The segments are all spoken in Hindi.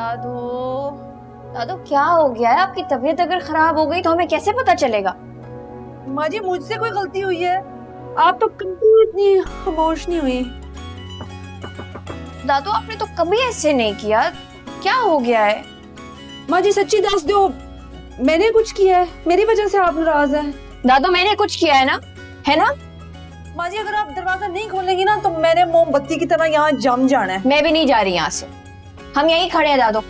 दादू, दादू क्या हो गया है? आपकी तबीयत अगर खराब हो गई तो हमें कैसे पता चलेगा? माँ जी मुझसे कोई गलती हुई है? आप तो कभी इतनी खामोश नहीं हुई। दादू आपने तो कभी ऐसे नहीं किया, क्या हो गया है? माँ जी सच्ची दस दो, मैंने कुछ किया है? मेरी वजह से आप नाराज हैं? दादू मैंने कुछ किया है ना, है ना? माँ जी अगर आप दरवाजा नहीं खोलेंगी ना तो मैंने मोमबत्ती की तरह यहाँ जम जाना है। मैं भी नहीं जा रही यहाँ से, हम यहीं खड़े हैं दादू।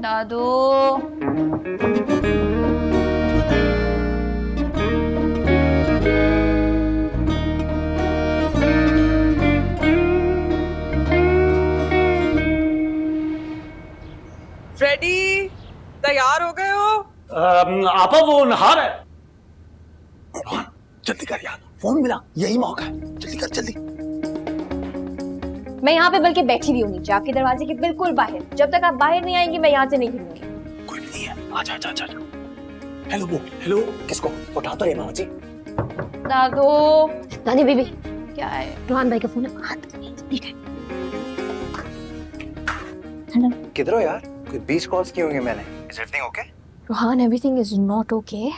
दादू फ्रेडी तैयार हो गए हो? आपा वो नहा रहा है। जल्दी कर यार, फोन मिला, यही मौका है, जल्दी कर जल्दी। मैं यहाँ पे बल्कि बैठी भी हूँ नीचे आपके दरवाजे के बिल्कुल बाहर। जब तक आप बाहर नहीं आएंगी मैं यहाँ से नहीं हिलूंगी। कोई नहीं है, आजा आजा आजा। हेलो हेलो, किसको? उठा तो ये मामा जी। दादू, नानी बीबी क्या है? रोहन भाई का फोन है, हाथ में ठीक है। हेलो, किधर हो यार? कोई 20 कॉल्स किए होंगे मैंने। Is everything okay? Rohan everything is not okay.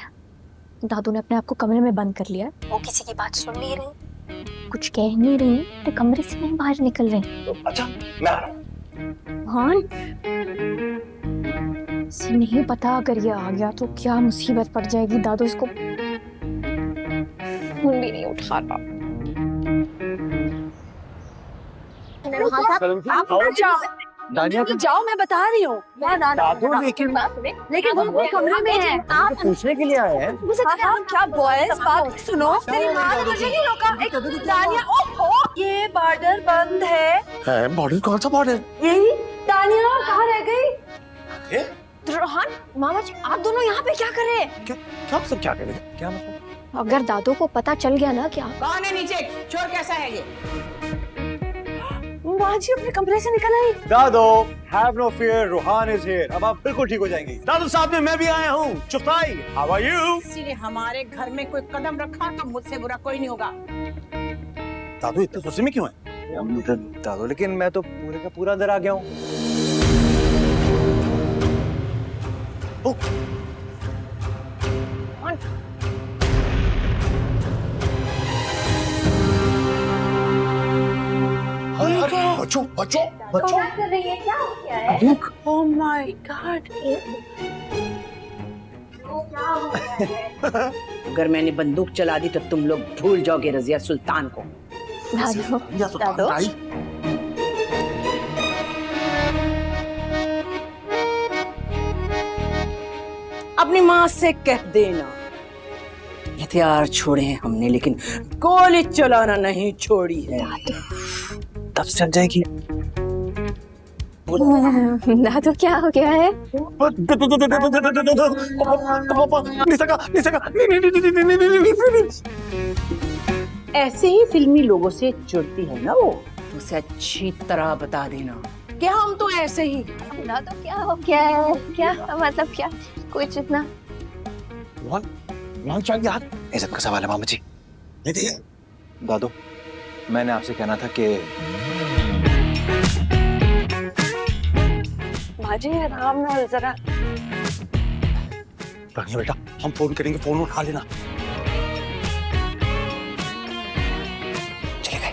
दादू ने अपने आप को कमरे में बंद कर लिया। वो किसी की बात सुन नहीं रही, कुछ कह नहीं रही, तो कमरे से नहीं बाहर निकल रहे। अच्छा मैं आ रहा हूँ। रोहन इसे नहीं पता अगर ये आ गया तो क्या मुसीबत पड़ जाएगी। दादू इसको फोन भी नहीं उठा रहा। दानिया जाओ, मैं बता रही हूँ। दादू लेकिन वो कमरे में है। आप पूछने के लिए आए हैं। क्या बॉयज, बात सुनो। मेरी माँ ने मुझे नहीं रोका। एक दानिया, ओहो ये बॉर्डर बंद है। बॉर्डर? कौन सा बॉर्डर? यही। दानिया कहाँ रह गई? रोहन, मामा जी आप दोनों यहाँ पे क्या कर रहे हैं? क्या सब क्या करेंगे? क्या मतलब? अगर दादू को पता चल गया ना क्या? कौन है नीचे? चोर कैसा है ये? माँ जी अपने कमरे से निकल आई। दादो, have no fear, Rohan is here। अब आप बिल्कुल ठीक हो जाएंगी। दादू साहब ने मैं भी आया हूँ। Chughtai, how are you? किसी ने हमारे घर में कोई कदम रखा तो मुझसे बुरा कोई नहीं होगा। दादू इतने गुस्से में क्यों है? दादो लेकिन मैं तो पूरे का पूरा अंदर आ गया हूँ। बच्चों बच्चों बच्चों, कर रही है? क्या हो गया है? Oh my God। अगर मैंने बंदूक चला दी तो तुम लोग भूल जाओगे रजिया सुल्तान को। दादू, या सुल्तान दादू। भाई। अपनी माँ से कह देना हथियार छोड़े हैं हमने, लेकिन गोली चलाना नहीं छोड़ी है। तब से चल जाएगी। दादू क्या हो गया है? नहीं सका, नहीं सका, नहीं। ऐसे ही फिल्मी लोगों से जुड़ती है ना वो, तो उसे अच्छी तरह बता देना कि हम तो ऐसे ही। दादू क्या हो गया है? क्या मतलब क्या? कुछ इतना वन चाहिए यार। इज्जत का सवाल है मामा जी। नहीं दिए। दादो, मैंने आपसे कहना था कि माजी आराम ना जरा। रानिया बेटा, हम फोन करेंगे, फोन उठा लेना। चले गए।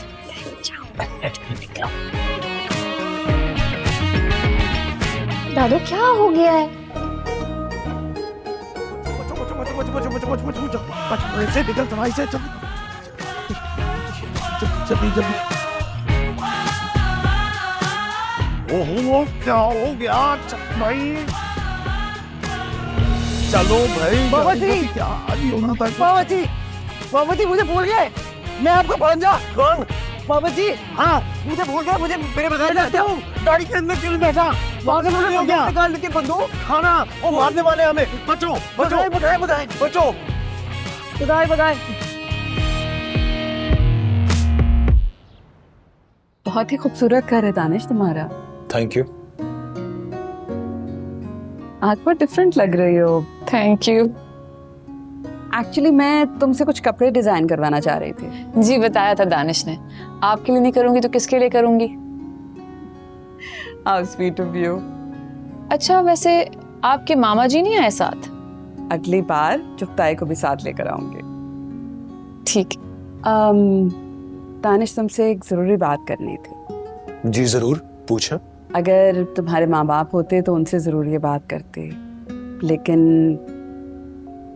दादू क्या हो गया है? ऐसे निकल तुम्हारी से, जल्दी। ओहो क्या हो गया भाई? चलो भाई। बाबा जी, क्या आदि होना था। बाबा जी मुझे भूल गए। मैं आपको भांजा। कौन? बाबा जी हाँ, मुझे भूल गए। मुझे मेरे बताए मैं हूँ गाड़ी के अंदर क्यों नहीं बैठा? वहां से हो गया? निकाल लेके बंदूक। खाना वो मारने वाले हमें। बचो बचो बधाई बचो। बधाई। बहुत ही खूबसूरत घर है दानिश तुम्हारा। Thank you. आज बहुत डिफरेंट लग रही हो। Thank you. एक्चुअली मैं तुमसे कुछ कपड़े डिजाइन करवाना चाह रही थी। जी बताया था दानिश ने, आपके लिए नहीं करूंगी तो किसके लिए करूंगी। How sweet of you. अच्छा वैसे आपके मामा जी नहीं आए साथ? अगली बार चुगताई को भी साथ लेकर आऊंगी। ठीक। दानिश तुमसे एक जरूरी बात करनी थी। जी जरूर, पूछा। अगर तुम्हारे माँ बाप होते तो उनसे जरूर ये बात करते, लेकिन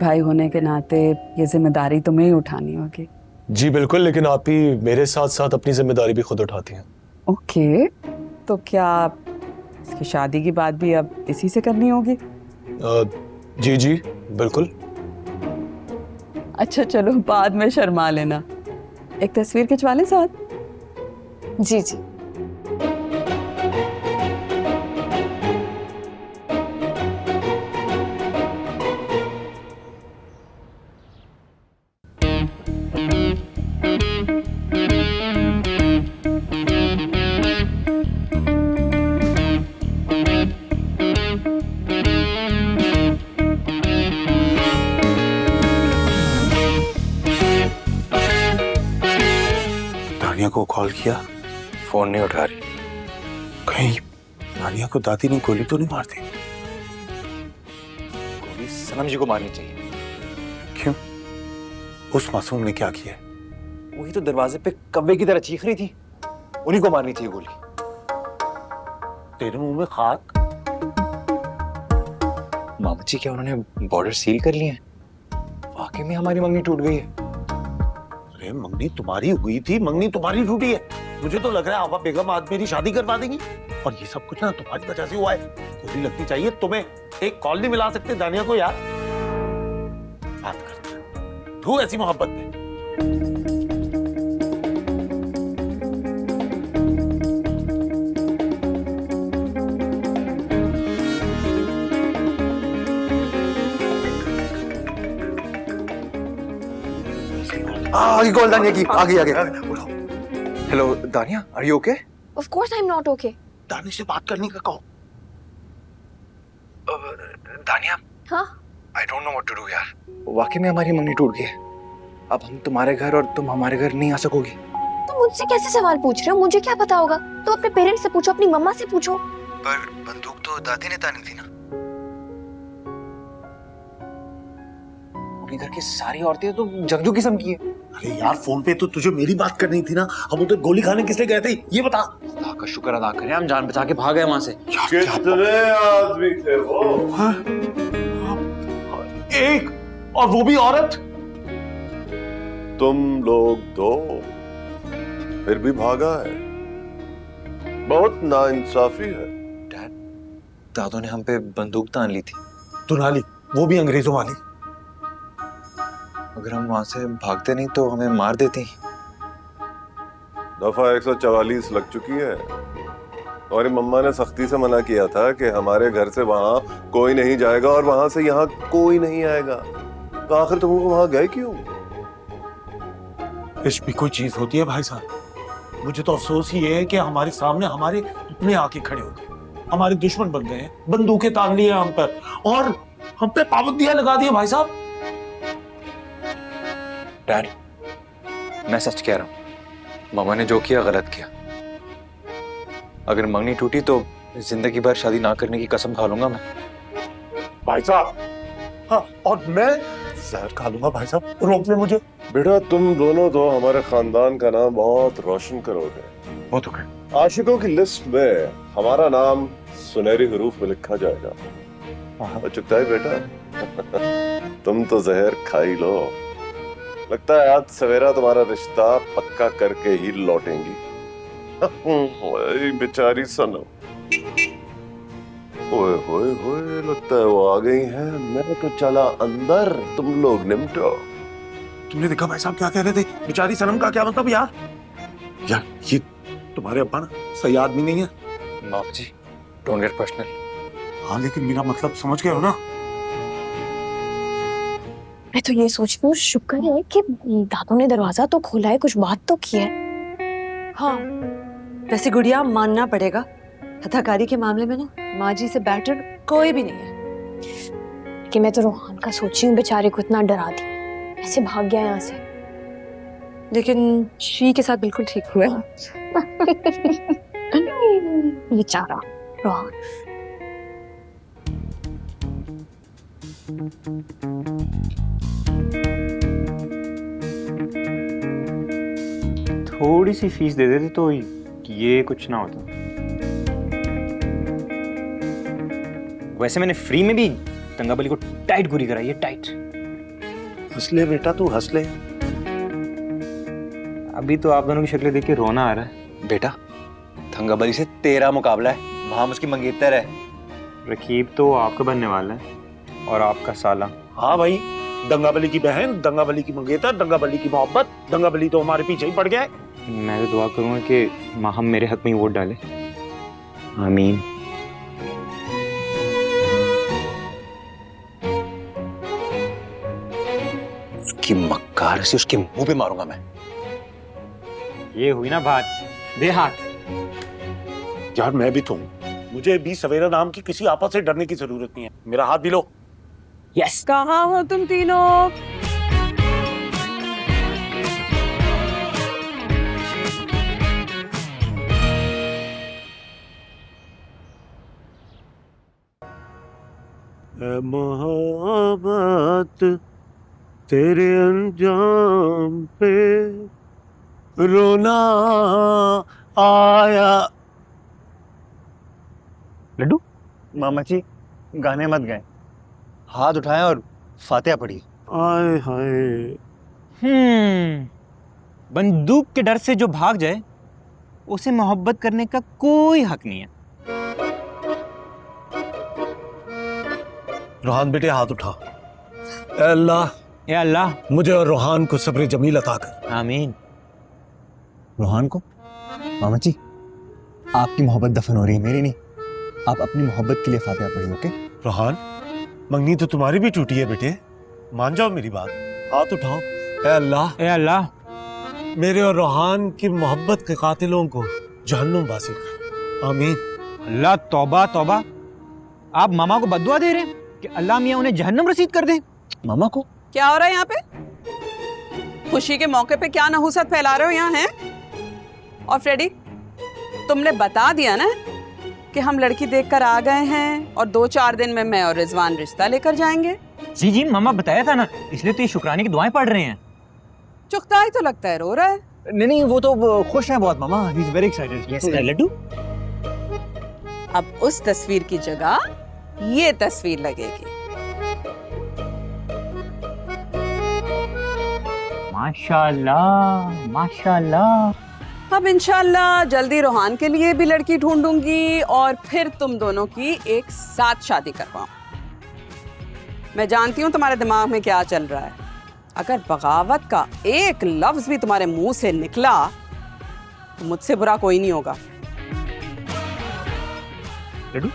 भाई होने के नाते ये जिम्मेदारी तुम्हें ही उठानी होगी। जी बिल्कुल, लेकिन आप ही मेरे साथ साथ अपनी जिम्मेदारी भी खुद उठाती हैं। ओके, तो क्या इसकी शादी की बात भी अब इसी से करनी होगी? जी जी बिल्कुल। अच्छा चलो, बाद में शर्मा लेना। एक तस्वीर खिंचवा लें साथ? जी जी। दानिया को कॉल किया, फोन नहीं उठा रही। कहीं दानिया को दादी ने गोली तो नहीं मार दी? गोली सनम जी को मारनी चाहिए। क्यों? उस मासूम ने क्या किया? वही तो दरवाजे पे कव्वे की तरह चीख रही थी, उन्हीं को मारनी चाहिए गोली। तेरे मुंह में खाक? मामा जी क्या उन्होंने बॉर्डर सील कर लिए हैं? वाकई में हमारी मंगनी टूट गई है। अरे मंगनी तुम्हारी हुई थी, मंगनी तुम्हारी टूटी है। मुझे तो लग रहा है आवा बेगम आज मेरी शादी करवा देंगी, और ये सब कुछ ना तुम्हारी वजह से हुआ है। गोली लगनी चाहिए तुम्हें। एक कॉल नहीं मिला सकते दानिया को यार? बात करते हैं तू ऐसी मोहब्बत में। आगे कॉल दानिया की, आगे आगे। Hello Daniya, are you okay? Of course I'm not okay. Danish से बात करने का कहो। दानिया, हाँ? I don't know what to do यार। वाकई में हमारी मंगनी टूट गई है। अब हम तुम्हारे घर और तुम हमारे घर नहीं आ सकोगी। तुम मुझसे कैसे सवाल पूछ रहे हो? मुझे क्या पता होगा? तो अपने पेरेंट्स से पूछो, अपनी मम्मा से पूछो। पर बंदूक तो दादी ने तानी थी ना। उनके घर की सारी औरतें तो जंगजू किस्म की है। अरे यार फोन पे तो तुझे मेरी बात करनी थी ना। हम उधर गोली खाने किस लिए गए थे ये बता। खुदा का शुक्र अदा करें हम जान बचा के भाग गए वहां से। कितने आदमी थे वो? एक, और वो भी औरत। तुम लोग दो, फिर भी भागा है। बहुत नाइंसाफी है। डैड, दादू ने हम पे बंदूक तान ली थी। दुनाली, वो भी अंग्रेजों वाली। अगर हम वहां से भागते नहीं तो हमें मार देती। दफा 144 लग चुकी है। हमारी मम्मा ने सख्ती से मना किया था कि हमारे घर से वहां कोई नहीं जाएगा और वहां से यहाँ कोई नहीं आएगा। तो आखिर तुम वहां गए क्यों? इश्क भी कोई चीज होती है भाई साहब। मुझे तो अफसोस ही है कि हमारे सामने हमारे अपने आके खड़े हो गए, हमारे दुश्मन बन गए, बंदूकें तान ली हम पर और हम पे पाबंदियां लगा दी भाई साहब। डैड, मैं सच कह रहा हूँ, मामा ने जो किया गलत किया। अगर मंगनी टूटी तो जिंदगी भर शादी ना करने की कसम खा लूंगा मैं। भाई साहब, हाँ, और मैं जहर खा लूंगा भाई साहब, रोक ले मुझे। बेटा तुम दोनों तो हमारे खानदान का नाम बहुत रोशन करोगे। वो तो है। आशिकों की लिस्ट में हमारा नाम सुनहरी हरूफ में लिखा जाएगा। और चुगताई बेटा तुम तो जहर खा ही लो। लगता है आज सवेरा तुम्हारा रिश्ता पक्का करके ही लौटेंगी। बेचारी सनम। ओए होए होए, लगता है वो आ गई हैं। मैं तो चला अंदर, तुम लोग निपटो। तुमने देखा भाई साहब क्या कह रहे थे? बेचारी सनम का क्या मतलब यार? यार ये तुम्हारे अब्बा ना सही आदमी नहीं है। मामा जी, डोंट गेट पर्सनल। हाँ लेकिन मेरा मतलब समझ गए हो ना? मैं तो ये सोच रही हूँ, शुक्र है कि दादू ने दरवाजा तो खोला है, कुछ बात तो की है। हाँ, वैसे गुड़िया मानना पड़ेगा, अदाकारी के मामले में ना माँ जी से बेटर कोई भी नहीं है। कि मैं तो रोहान का सोची हूँ, बेचारे को इतना डरा दी। ऐसे भाग गया यहाँ से, लेकिन श्री के साथ बिल्कुल ठीक हुआ। बेचारा रोहन। थोड़ी सी फीस दे देते तो ये कुछ ना होता। वैसे मैंने फ्री में भी दंगाबली को टाइट गोली कराई है, टाइट। हंस ले बेटा, तू हंस ले। अभी तो आप दोनों की शक्लें देख के रोना आ रहा है। बेटा दंगाबली से तेरा मुकाबला है, वहां उसकी मंगेतर है। रकीब तो आपका बनने वाला है और आपका साला। हाँ भाई, दंगाबली की बहन, दंगाबली की मंगेतर, दंगाबली की मोहब्बत, दंगाबली तो हमारे पीछे ही पड़ गया है। मैं तो दुआ करूंगा कि माहम मेरे हक में ही वोट डाले। आमीन। उसकी मक्कार से उसके मुंह पे मारूंगा मैं। ये हुई ना बात, दे हाथ। यार मैं भी तो हूँ, मुझे भी सवेरा नाम की किसी आपस से डरने की जरूरत नहीं है। मेरा हाथ भी लो। यस। कहाँ हो तुम तीनों? मोहब्बत तेरे अंजाम पे रोना आया। लड्डू मामा जी गाने मत गाएं, हाथ उठाएं और फातिहा पढ़िए। आए हाय। बंदूक के डर से जो भाग जाए उसे मोहब्बत करने का कोई हक नहीं है। रोहान बेटे हाथ उठा। ए अल्लाह, या अल्लाह, मुझे और रोहान को सब्र जमील अता कर। आमीन। रोहान को मामा जी, आपकी मोहब्बत दफन हो रही है, मेरी नहीं। आप अपनी मोहब्बत के लिए फातिहा पढ़िए, ओके? रोहान, मंगनी तो तुम्हारी भी टूटी है बेटे, मान जाओ मेरी बात। हाथ उठाओ। ए अल्लाह, ए अल्लाह, मेरे और रोहान की मोहब्बत के कातिलों को जहन्नुम वासिल कर। आमीन। अल्लाह तौबा तौबा, आप मामा को बद्दुआ दे रहे हैं कि अल्लाह मियां उन्हें जहन्नम रसीद कर दे। मामा को क्या हो रहा है यहाँ पे? खुशी के मौके पे क्या नहुसत फैला रहे हो यहाँ हैं? और फ्रेडी, तुमने बता दिया ना कि हम लड़की देखकर आ गए हैं और 2-4 दिन में मैं और रिजवान रिश्ता लेकर जाएंगे। जी जी, मामा बताया था ना, इसलिए तो ये शुक्राने की दुआएं पढ़ रहे हैं। चुकता ही तो लगता है रो रहा है। नहीं, वो तो खुश है बहुत मामा। He is very excited. Yes Laddu. अब उस तस्वीर की जगह ये तस्वीर लगेगी। माशाल्लाह माशाल्लाह। अब इंशाल्लाह जल्दी रोहान के लिए भी लड़की ढूंढूंगी और फिर तुम दोनों की एक साथ शादी करवाऊं। मैं जानती हूँ तुम्हारे दिमाग में क्या चल रहा है। अगर बगावत का एक लफ्ज भी तुम्हारे मुंह से निकला तो मुझसे बुरा कोई नहीं होगा। लड्डू,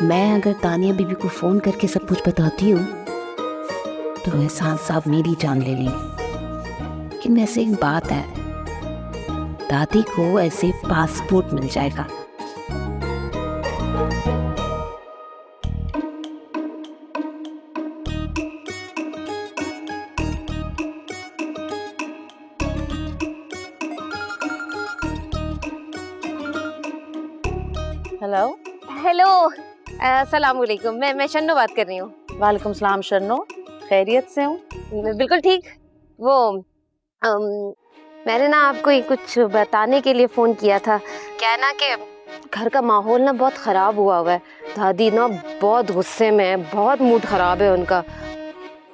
मैं अगर तानिया बीबी को फोन करके सब कुछ बताती हूँ तो एहसान साहब मेरी जान ले लेंगे। लेकिन ऐसे एक बात है, दादी को ऐसे पासपोर्ट मिल जाएगा। हेलो हेलो, अस्सलाम वालेकुम। मैं शन्नो बात कर रही हूँ। वालेकुम सलाम शन्नो, खैरियत से हूँ? बिल्कुल ठीक। वो मैंने ना आपको ही कुछ बताने के लिए फ़ोन किया था। क्या है ना कि घर का माहौल ना बहुत ख़राब हुआ है। दादी ना बहुत गुस्से में है, बहुत मूड ख़राब है उनका।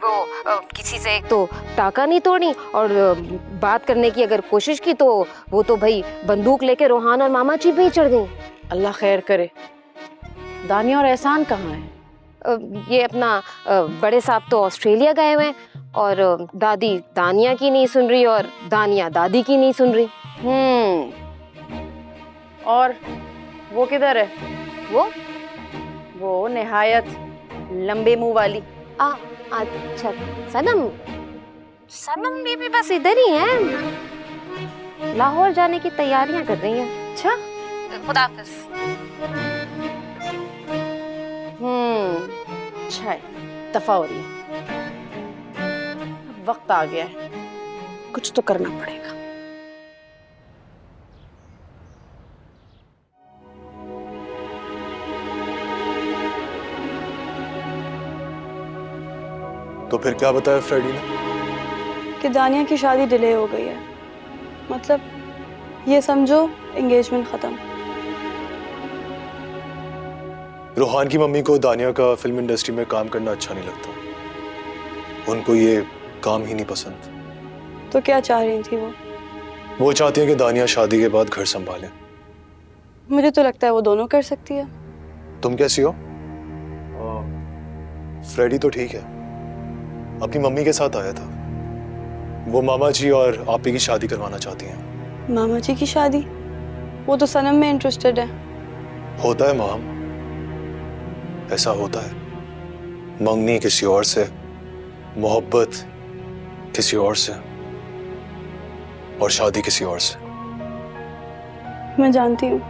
वो किसी से एक तो टाका नहीं तोड़ी और बात करने की अगर कोशिश की तो वो तो भाई बंदूक लेके रोहान और मामा जी पे ही चढ़ गई। अल्लाह खैर करे। दानिया और एहसान कहाँ है? ये अपना बड़े साहब तो ऑस्ट्रेलिया गए हुए हैं और दादी दानिया की नहीं सुन रही और दानिया दादी की नहीं सुन रही। और वो किधर है? वो निहायत लंबे मुंह वाली। अच्छा, सनम सनम भी बस इधर ही है, लाहौर जाने की तैयारियां कर रही हैं। अच्छा, खुदा हाफिज। अच्छा है, दफा हो रही है। वक्त आ गया है, कुछ तो करना पड़ेगा। तो फिर क्या बताया फ्रेडी ने? कि दानिया की शादी डिले हो गई है। मतलब ये समझो एंगेजमेंट खत्म। रूहान की मम्मी को दानिया का फिल्म इंडस्ट्री में काम करना अच्छा नहीं लगता। उनको ये काम ही नहीं पसंद। तो क्या चाह रही थी वो चाहती है कि दानिया शादी के बाद घर संभाले। मुझे तो लगता है वो दोनों कर सकती है। तुम कैसी हो? फ्रेडी तो ठीक है, अपनी मम्मी के साथ आया था। वो मामा जी और आपी की शादी करवाना चाहती हैं। मामा जी की शादी? वो तो सनम में इंटरेस्टेड है। होता है माम, ऐसा होता है। मंगनी किसी और से, मोहब्बत किसी और से, और शादी किसी और से। मैं जानती हूँ।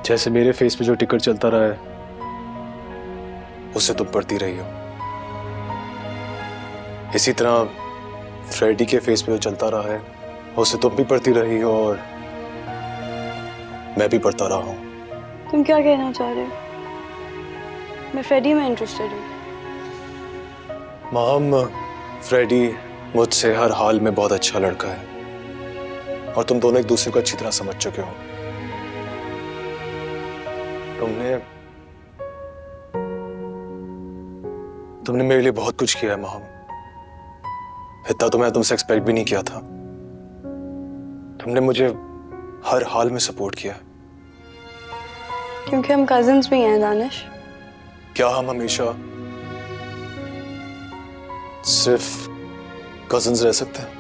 जैसे मेरे फेस पे जो टिकट चलता रहा है उसे तुम पढ़ती रही हो, इसी तरह फ्रेडी के फेस पे जो चलता रहा है उसे तुम भी पढ़ती रही हो और मैं भी पढ़ता रहा हूं। तुम क्या कहना चाह रहे हो? मैं फ्रेडी में इंटरेस्टेड हूँ। माम, फ्रेडी मुझसे हर हाल में बहुत अच्छा लड़का है और तुम दोनों एक दूसरे को अच्छी तरह समझ चुके हो। तुमने मेरे लिए बहुत कुछ किया है माम। इतना तो मैं तुमसे एक्सपेक्ट भी नहीं किया था। तुमने मुझे हर हाल में सपोर्ट किया। क्योंकि हम कजिन्स भी हैं दानिश। क्या हम हमेशा सिर्फ कजिन्स रह सकते हैं?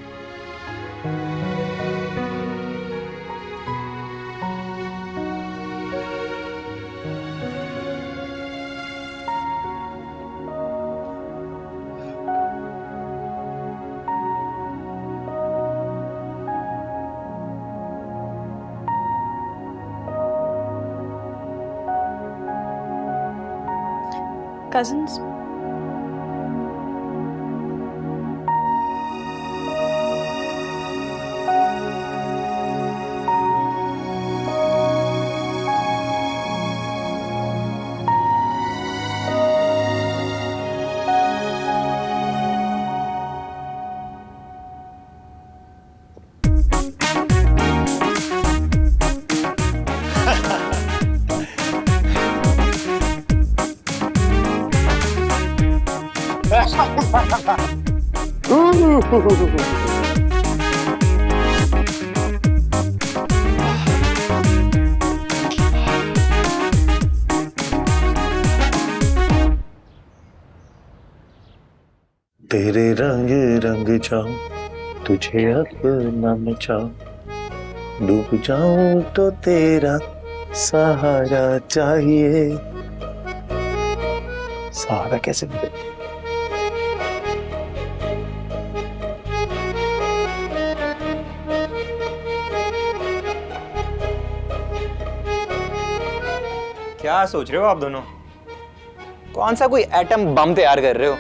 कजिन्स? तेरे रंग रंग जाऊं, तुझे अपना मैं चाहूं, डूब जाऊं तो तेरा सहारा चाहिए। सहारा कैसे मिले? क्या सोच रहे हो आप दोनों? कौन सा कोई एटम बम तैयार कर रहे हो?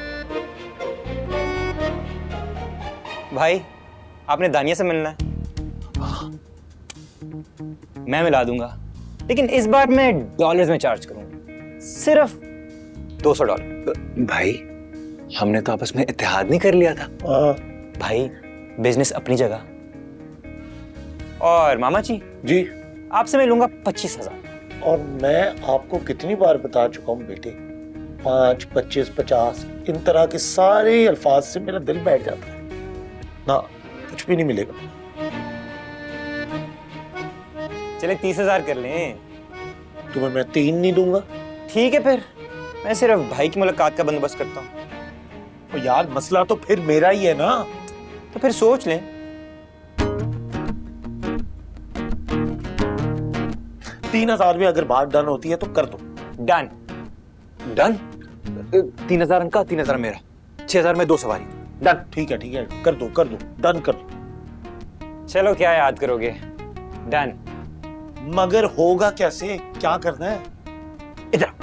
भाई, आपने दानिया से मिलना है, मैं मिला दूंगा, लेकिन इस बार मैं डॉलर्स में चार्ज करूंगा, सिर्फ $200। भाई, हमने तो आपस में इत्तेहाद नहीं कर लिया था। भाई, बिजनेस अपनी जगह। और मामा जी जी, आपसे मैं लूंगा 25,000। और मैं आपको कितनी बार बता चुका हूँ बेटे, 5, 25, 50 इन तरह के सारे अल्फाज से मेरा दिल बैठ जाता है ना, कुछ भी नहीं मिलेगा। चले 30,000 कर लें। तुम्हें मैं 3 नहीं दूंगा। ठीक है, फिर मैं सिर्फ भाई की मुलाकात का बंदोबस्त करता हूँ। तो यार मसला तो फिर मेरा ही है ना। तो फिर सोच लें। 3000 में अगर बात डन होती है तो कर दो। Done done. 3000 इनका, 3000 मेरा, 6000 में 2 सवारी। डन। ठीक है, कर दो डन कर दो। चलो क्या याद करोगे? डन। मगर होगा कैसे, क्या करना है? इधर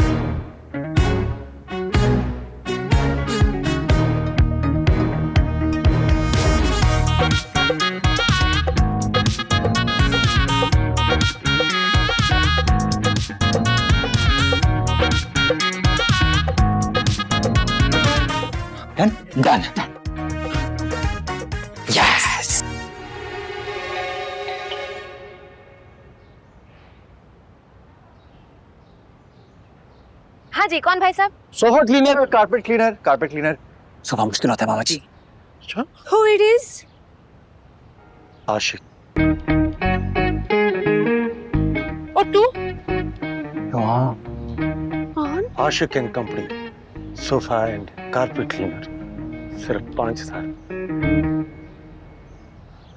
डन। यस। हाँ जी, कौन भाई साहब? सोफा क्लीनर और कारपेट क्लीनर सोफा मुश्किल होता है मामा जी। Who it is? आशिक। और तू? Aashiq and company, sofa and carpet cleaner, सिर्फ 5000।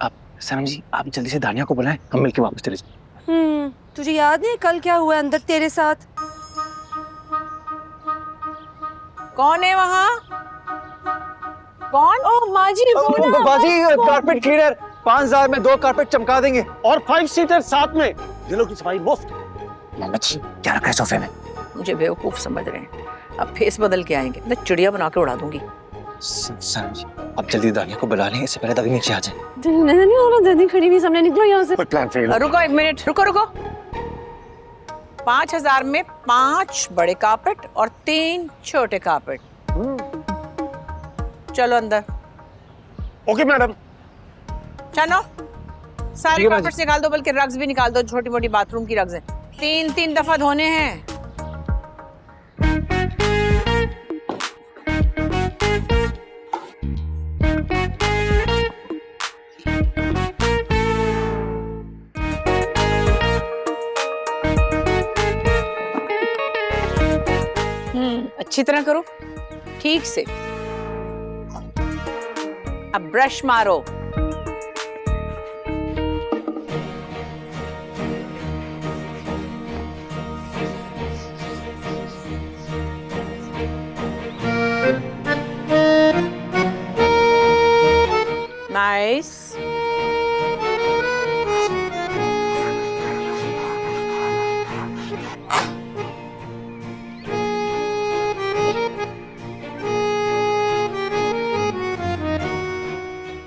आप सनम जी, आप जल्दी से दानिया को बुलाएं, हम मिलके वापस चले जाएं। तुझे याद नहीं कल क्या हुआ अंदर तेरे साथ? कौन है वहाँ? कौन? ओ माँ जी, वो ना, बाजी कारपेट क्लीनर 5000 में 2 कारपेट चमका देंगे और 5 सीटर साथ में, दिलों की सफाई मुफ्त। मामा जी क्या रखा है सोफे में? मुझे बेवकूफ समझ रहे हैं, अब फेस बदल के आएंगे, मैं चिड़िया बना के उड़ा दूंगी। सनम जी आप जल्दी दानिया को बुला लें, इससे पहले दादी नीचे आ जाए। नहीं हो रहा, दादी खड़ी हुई सामने, निकलो यहाँ से। कोई प्लान फेल। रुको 1 मिनट, रुको। 5000 में 5 बड़े कारपेट और 3 छोटे कारपेट। चलो अंदर। Okay madam. चलो सारे कारपेट्स निकाल दो, बल्कि रग्स भी निकाल दो, छोटी मोटी बाथरूम की रग्स हैं, 3 दफा धोने हैं। अच्छी तरह करो, ठीक से। अब ब्रश मारो। नाइस।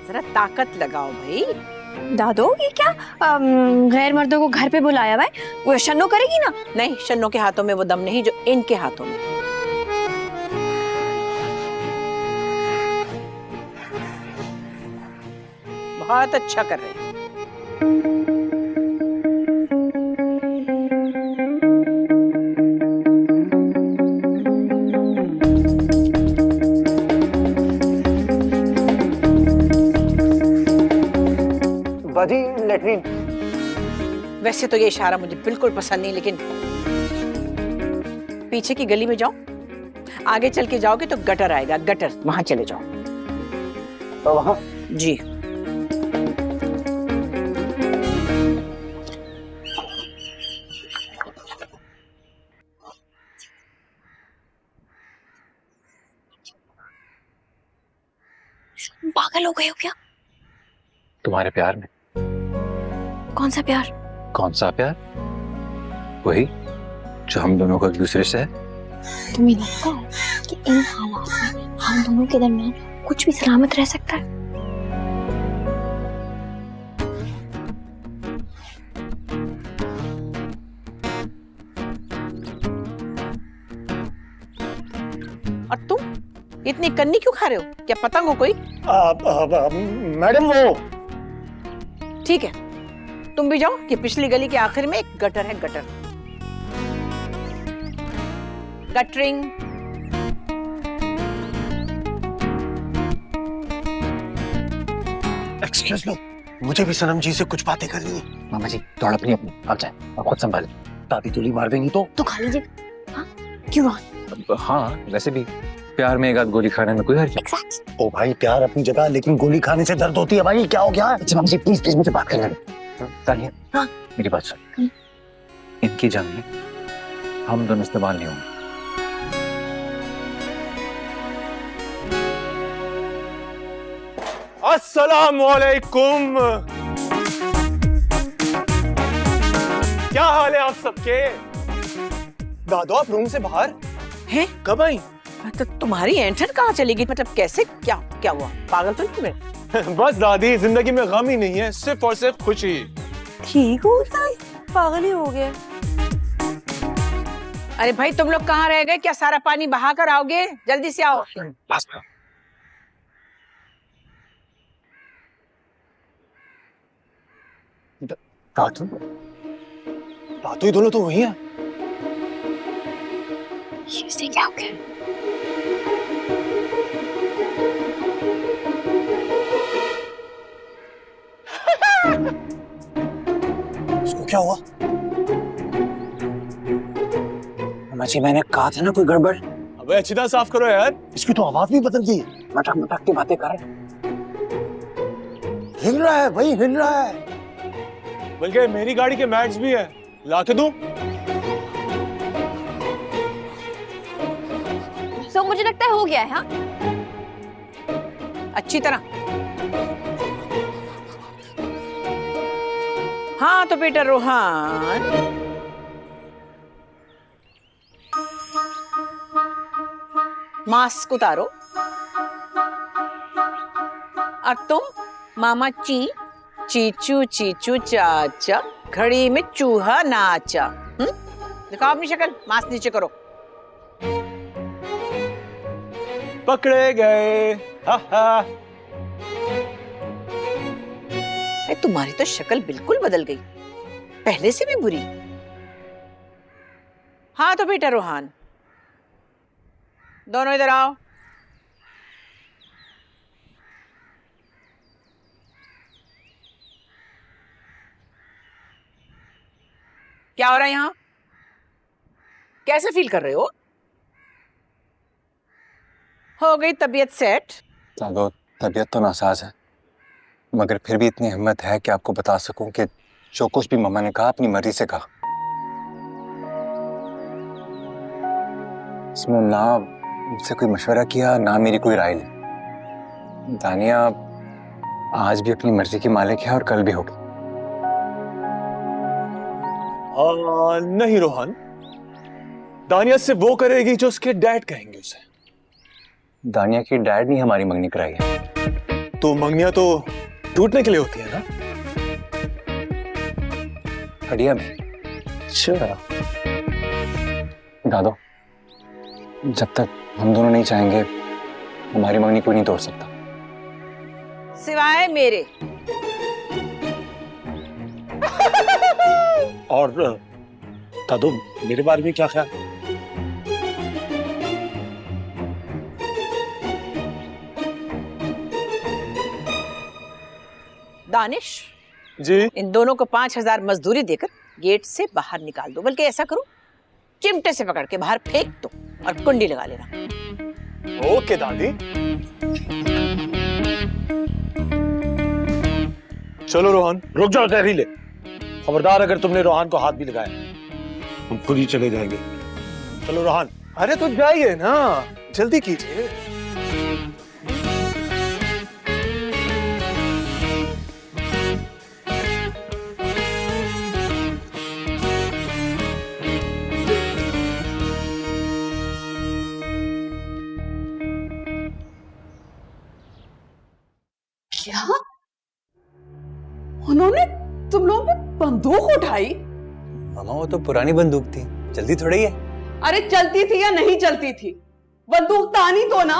जरा ताकत लगाओ भाई। दादो ये क्या गैर मर्दों को घर पे बुलाया हुआ है? वो शन्नो करेगी ना? नहीं, शन्नो के हाथों में वो दम नहीं जो इनके हाथों में। बहुत अच्छा कर रहे हैं। बाजी लेटरिन। वैसे तो ये इशारा मुझे बिल्कुल पसंद नहीं, लेकिन पीछे की गली में जाओ, आगे चल के जाओगे तो गटर आएगा, गटर, वहां चले जाओ। तो वहां जी। पागल हो गए हो क्या? तुम्हारे प्यार में। कौन सा प्यार? कौन सा प्यार? वही जो हम दोनों को एक दूसरे से है। तुम्हें लगता है कि इन हालात में हम दोनों के दरमियान कुछ भी सलामत रह सकता है? और तुम इतनी कन्नी क्यों खा रहे हो? क्या पतंग हो कोई? मैडम वो ठीक है, तुम भी जाओ। कि पिछली गली के आखिर में एक गटर है, गटर, गटरिंग। एक्सक्यूज मी, मुझे भी सनम जी से कुछ बातें करनी है। मामा जी दौड़ अपनी आप जाए, आप खुद संभालें। दादी तुली मार देंगी तो खा लीजिए। हाँ क्यों रोहन? हाँ वैसे भी प्यार में एक आध गोली खाने में कोई हर्ज नहीं। Exactly. ओ भाई, प्यार अपनी जगह, लेकिन गोली खाने से दर्द होती है भाई। क्या हो गया? अच्छा मामा जी प्लीज मुझे बात करने दें। तानिया हाँ? मेरी बात सुन। इनकी जंग में हम दोनों इस्तेमाल नहीं होंगे। अस्सलामुअलैकुम। क्या हाल है आप सबके? दादो आप रूम से बाहर हैं? कब आई? तो तुम्हारी एंट्रेंस कहाँ चली गई? मतलब कैसे? क्या क्या हुआ? पागल तो नहीं हुए? बस दादी, जिंदगी में गम ही नहीं है, सिर्फ और सिर्फ खुशी। ठीक होता है, पागल ही हो गया। अरे भाई तुम लोग कहाँ रह गए? क्या सारा पानी बहा कर आओगे? जल्दी से आओ। बस दादू, दादू ये दोनों तो वही हैं। ये क्या हो गया? इसको क्या हुआ? माची, मैंने कहा था ना कोई गड़बड़। अबे अच्छी तरह साफ करो यार। इसकी तो आवाज भी बदल गई। मटक मटक की बातें कर। हिल रहा है भाई, हिल रहा है। बल्कि मेरी गाड़ी के मैट्स भी है, ला के दूं? तो मुझे लगता है हो गया है। हाँ, अच्छी तरह। हाँ तो बेटा रोहान, मास्क उतारो। और तुम मामा चीचू चीचू चाचा, घड़ी में चूहा नाचा। दिखाओ अपनी शक्ल, मास्क नीचे करो। पकड़े गए। हा हा। तुम्हारी तो शक्ल बिल्कुल बदल गई, पहले से भी बुरी। हाँ तो बेटा रोहान, दोनों इधर आओ। क्या हो रहा है यहाँ? कैसे फील कर रहे हो? हो गई तबीयत सेट? दादो, तबीयत तो नासाज है, मगर फिर भी इतनी हिम्मत है कि आपको बता सकूं कि जो कुछ भी मम्मा ने कहा अपनी मर्जी से कहा। इसमें ना मुझसे कोई मशवरा किया, ना मेरी कोई राय ली। दानिया आज भी अपनी मर्जी की मालिक है और कल भी होगी। नहीं रोहन, दानिया से वो करेगी जो उसके डैड कहेंगे उसे। दानिया की डैड नहीं हमारी मंगनी कराई है। तो मंगनियां तो टूटने के लिए होती है ना? हड्डियां भी। अच्छा दादो, जब तक हम दोनों नहीं चाहेंगे हमारी मंगनी कोई नहीं तोड़ सकता, सिवाय मेरे। और दादो, मेरे बारे में क्या ख्याल? दानिश जी, इन दोनों को 5,000 मजदूरी देकर गेट से बाहर निकाल दो। बल्कि ऐसा करो, चिमटे से पकड़ के बाहर फेंक दो और कुंडी लगा लेना। ओके दादी। चलो रोहन, रुक जाओ जहरीले। खबरदार अगर तुमने रोहन को हाथ भी लगाया हम खुद ही चले जाएंगे। चलो रोहन। अरे तो जाइए ना, जल्दी कीजिए। क्या? उन्होंने तुम लोगों पे बंदूक उठाई? मामा वो तो पुरानी बंदूक थी, जल्दी थोड़ी है। अरे चलती थी या नहीं चलती थी, बंदूक तानी तो ना।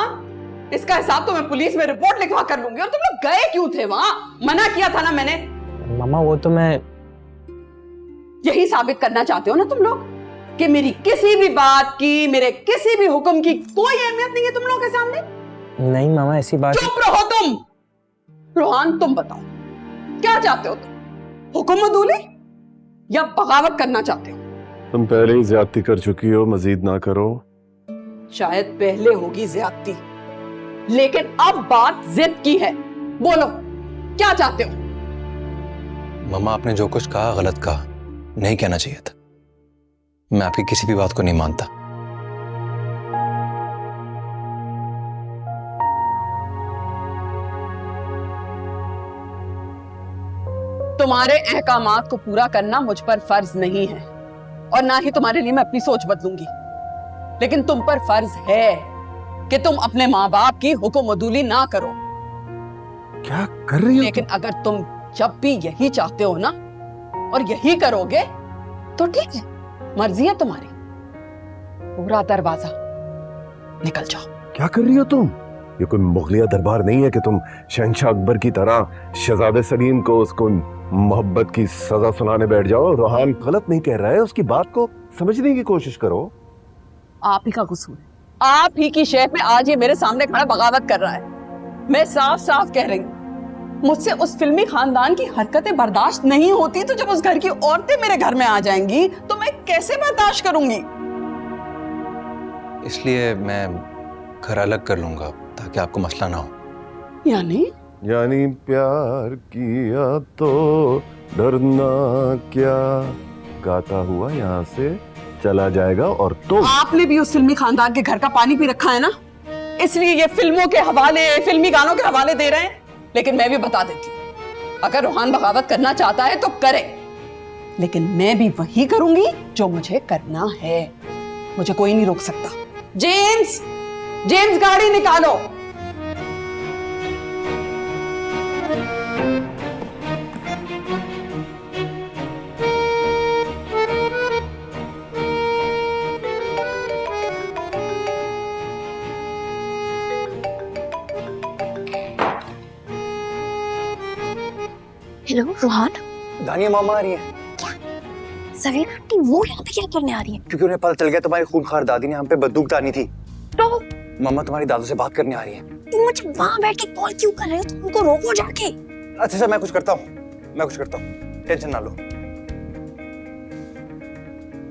इसका हिसाब तो मैं पुलिस में रिपोर्ट लिखवा कर लूंगी। और तुम लोग गए क्यों थे वहां? मना किया था ना मैंने। मामा वो तो मैं यही साबित करना चाहते हो ना तुम लोग कि मेरी किसी भी बात की, मेरे किसी भी हुक्म की कोई अहमियत नहीं है तुम लोगों के सामने? नहीं मामा, ऐसी बात। चुप रहो तुम। रोहान तुम बताओ, क्या चाहते हो तुम? हुक्म अदूली या बगावत करना चाहते हो? तुम पहले ही ज्यादती कर चुकी हो, मजीद ना करो। शायद पहले होगी ज्यादती, लेकिन अब बात जिद की है। बोलो क्या चाहते हो? मामा आपने जो कुछ कहा गलत कहा, नहीं कहना चाहिए था। मैं आपकी किसी भी बात को नहीं मानता। तुम्हारे अहकामात को पूरा करना मुझ पर फर्ज नहीं है और ना ही तुम्हारे लिए मैं अपनी सोच बदलूंगी, लेकिन तुम पर फर्ज है कि तुम अपने माँ बाप की हुक्म-उदूली ना करो। क्या कर रही हो? लेकिन अगर तुम जब भी यही चाहते हो ना और यही करोगे तो ठीक है, मर्जी है तुम्हारी। पूरा दरवाजा निकल जाओ। क्या कर रही हो तुम? ये कोई मुगलिया दरबार नहीं है कि तुम शहंशाह अकबर की तरह शहजादे सलीम को उसको मोहब्बत की सजा सुनाने बैठ जाओ। रोहान गलत नहीं कह रहा है, उसकी बात को समझने की कोशिश करो। आप ही का कसूर है, आप ही की शेफ में आज ये मेरे सामने खड़ा बगावत कर रहा है। मैं साफ साफ कह रही हूँ, मुझसे उस फिल्मी खानदान की हरकतें बर्दाश्त नहीं होती, तो जब उस घर की औरतें मेरे घर में आ जाएंगी तो मैं कैसे बर्दाश्त करूंगी? इसलिए मैं घर अलग कर लूंगा ताकि आपको मसला ना हो। यानी प्यार किया तो डरना क्या, गाता हुआ यहाँ से चला जाएगा। और तो आपने भी उस फिल्मी खानदान के घर का पानी पी रखा है ना, इसलिए ये फिल्मों के हवाले, फिल्मी गानों के हवाले दे रहे हैं। लेकिन मैं भी बता देती हूँ, अगर रोहान बगावत करना चाहता है तो करे, लेकिन मैं भी वही करूंगी जो मुझे करना है। मुझे कोई नहीं रोक सकता। जेम्स, जेम्स गाड़ी निकालो। हेलो रोहान। दानिया मामा आ रही है। सवेरा आंटी वो यहाँ पे क्या करने आ रही है? क्योंकि उन्हें पता चल गया तुम्हारी खूंखार दादी ने हम पे बंदूक तानी थी, तो मामा तुम्हारी दादू से बात करने आ रही है। तुम मुझे वहाँ बैठ के कॉल क्यों कर रहे हो? तुम उनको रोको जाके। अच्छा मैं कुछ करता हूँ, टेंशन ना लो।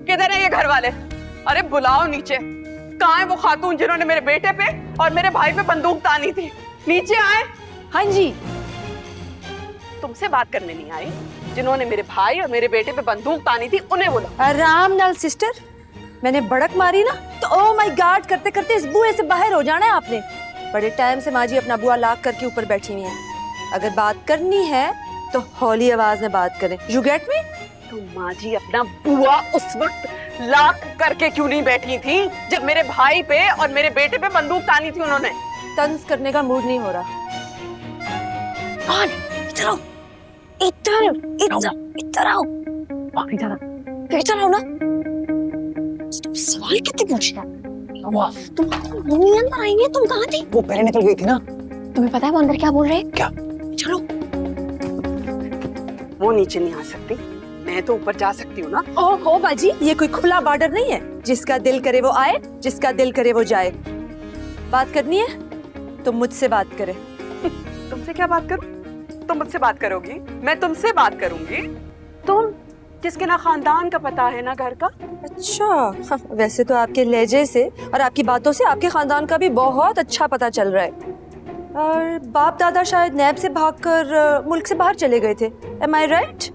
किधर है ये घर वाले? अरे बुलाओ नीचे। कहाँ है वो खातून जिन्होंने मेरे बेटे पे और मेरे भाई पे बंदूक तानी थी? नीचे आए। हाँ जी। तुमसे बात करने नहीं आई, जिन्होंने मेरे भाई और मेरे बेटे पे बंदूक तानी थी उन्हें बोलो। आराम नाल सिस्टर, मैंने बड़क मारी ना तो ओ माय गॉड करते करते इस बुए से बाहर हो जाना है आपने। बड़े टाइम से माँ जी अपना बुआ लाक करके ऊपर बैठी हुई है। अगर बात करनी है तो हौली आवाज में बात करें। You get me? तो माँ जी अपना बुआ उस वक्त लाक करके क्यों नहीं बैठी थी जब मेरे भाई पे और मेरे बेटे पे बंदूक तानी थी उन्होंने? तंज करने का मूड नहीं हो रहा। इधर आओ, इधर इधर आओ, इधर आओ ना। तुम सवाल कितने पूछना? तुम मम्मी अंदर आई है, तुम कहाँ थी? वो पहले निकल गई थी ना। तुम्हें पता है वो अंदर क्या बोल रहे हैं? क्या? चलो। वो नीचे नहीं आ सकती, मैं तो ऊपर जा सकती हूँ ना। ओहो बाजी, ये कोई खुला बॉर्डर नहीं है। जिसका दिल करे वो आए, जिसका दिल करे वो जाए। बात करनी है तो मुझसे बात करे। तुमसे क्या बात करूं? तुम मुझसे बात करोगी, मैं तुमसे बात करूंगी। तुम जिसके ना खानदान का पता है ना घर का। अच्छा, वैसे तो आपके लहजे से और आपकी बातों से आपके खानदान का भी बहुत अच्छा पता चल रहा है। और बाप दादा शायद नैब से भागकर मुल्क से बाहर चले गए थे। Am I right?